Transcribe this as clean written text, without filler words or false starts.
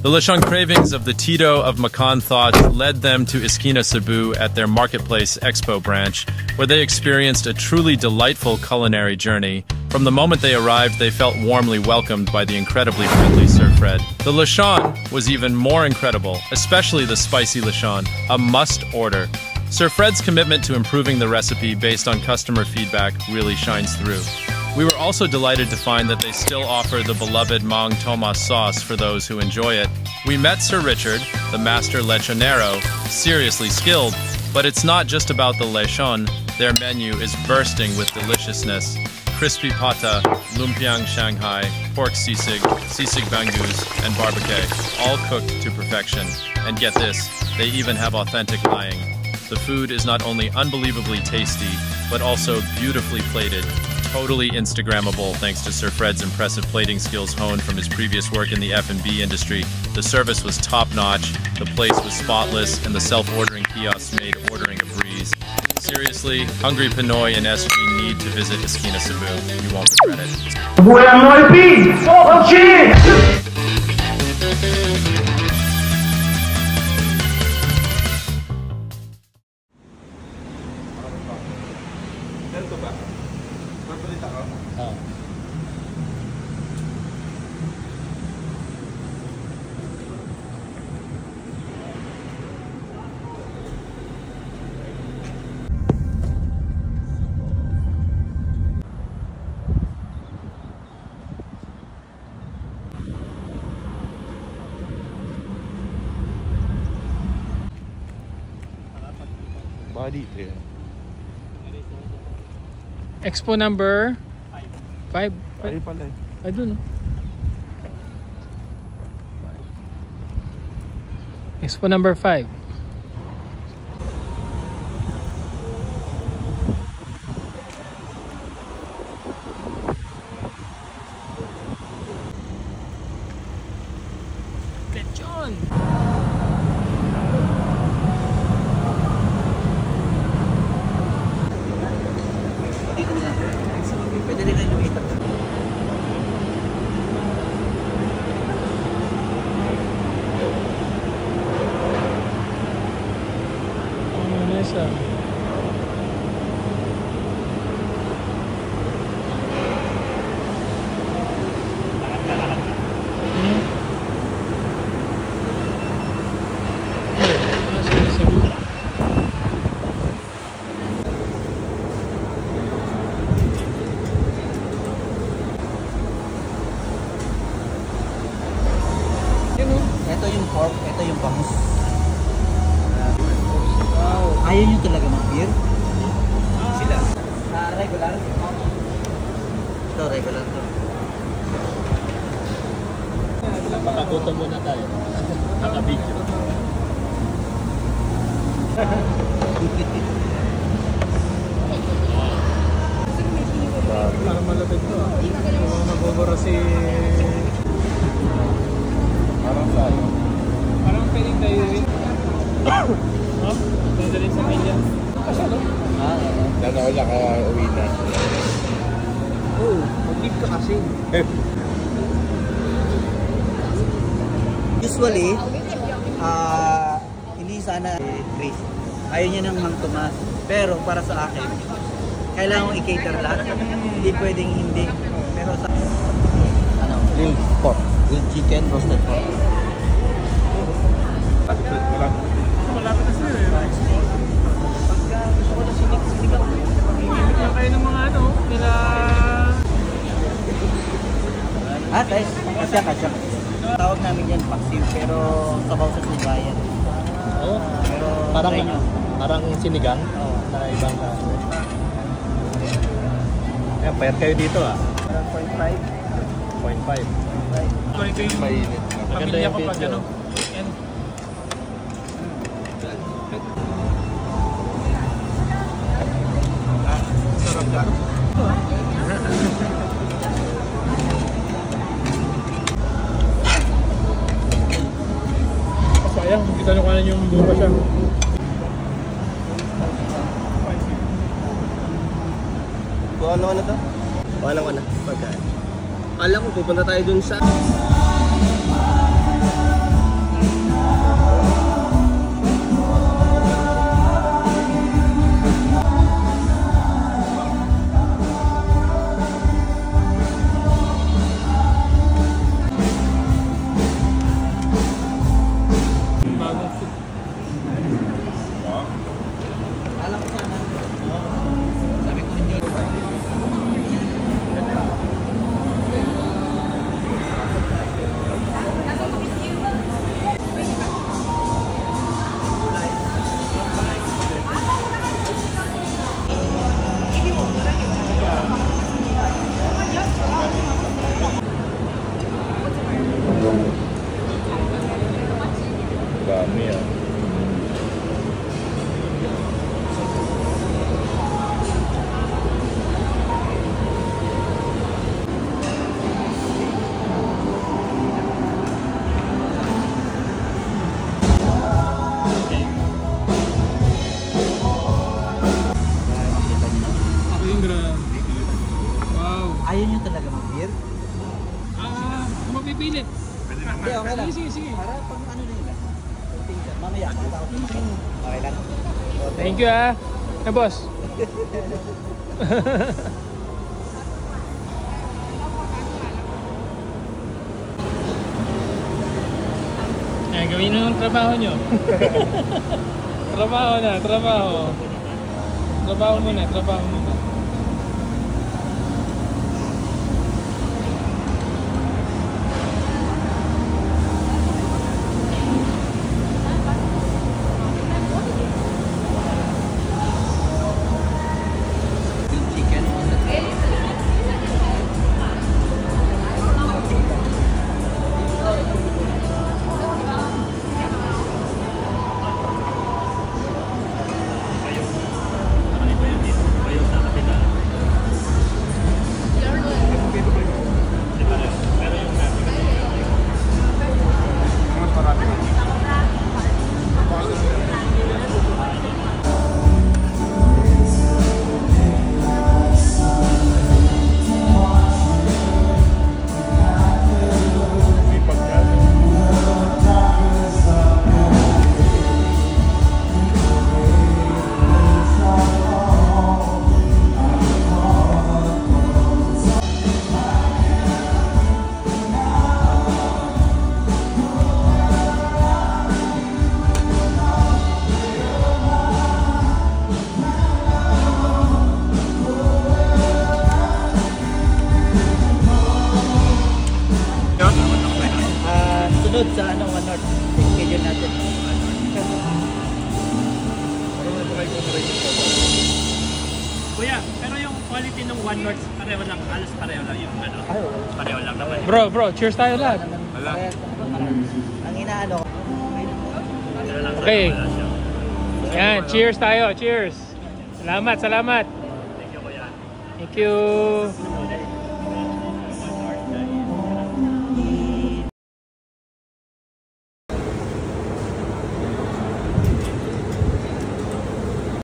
The lechon cravings of the Tito of Macon thoughts led them to Esquina Cebu at their Marketplace Expo branch, where they experienced a truly delightful culinary journey. From the moment they arrived, they felt warmly welcomed by the incredibly friendly Sir Fred. The lechon was even more incredible, especially the spicy lechon, a must-order. Sir Fred's commitment to improving the recipe based on customer feedback really shines through. We were also delighted to find that they still offer the beloved Mang Tomas sauce for those who enjoy it. We met Sir Richard, the master lechonero, seriously skilled, but it's not just about the lechon. Their menu is bursting with deliciousness. Crispy pata, lumpiang Shanghai, pork sisig, sisig bangus, and barbecue, all cooked to perfection. And get this, they even have authentic lying. The food is not only unbelievably tasty, but also beautifully plated. Totally Instagrammable thanks to Sir Fred's impressive plating skills honed from his previous work in the F&B industry. The service was top-notch, the place was spotless, and the self-ordering kiosks made ordering a breeze. Seriously, hungry Pinoy and SG need to visit Esquina Cebu. You won't regret it. Expo number 5. I don't know. Expo number 5. Lechon. Ito yung pork, ito yung bangus. Ayaw nyo talaga mag-beer? Sila. Regular? Ito, regular to. Makagutom muna tayo. Naka-video. Parang malapit to. Magbubura si... Parang pwedeng tayo rin. Oh? Dadalhin sa kanya. Kasi ano? Wala ka uwi na. Oo, mag-leave ka kasi. Usually, hindi sana Grace. Ayaw niya ng Mang Tomas. Pero para sa akin, kailangan kong i-cater lahat. Hindi pwedeng hindi. Pero sa... Ano? Grilled pork. Grilled chicken, roasted pork. Malapit na sila eh. Pagka gusto ko na sinigang. Pag-imimit lang kayo ng mga ano, nila... Guys, kasya. Tawag namin yan paksiw, pero sabaw sa subayan. Oo. Pero Parang sinigang? Oo. Na ibang kaso. Ayan, payat kayo dito ah. 0.5. 0.5. Ito yung Mainit. pamilya ko pag ano. Sarap ka. Sayang, kita nyo kanan yung buka siya. Ano ka na to? Alam ko na. Pagkain. Alam ko, pupunta tayo dun sa... pilit. Hindi, okay lang. Sige, sige. Para pang ano nila. Mamaya, makita ko. Okay lang. Thank you ah. Eh, boss. Eh, gawin na ng trabaho nyo. Trabaho na, trabaho. Trabaho muna, trabaho muna. Chicken. Sunod sa ano, One North. Schedule natin. Kuya, pero yung quality ng One North, pareho lang, halos pareho lang yung ano. Pareho lang naman. Bro, cheers tayo lahat. Ang inaano. Okay. Yan, cheers tayo, cheers. Salamat, salamat. Thank you, kuya. Thank you.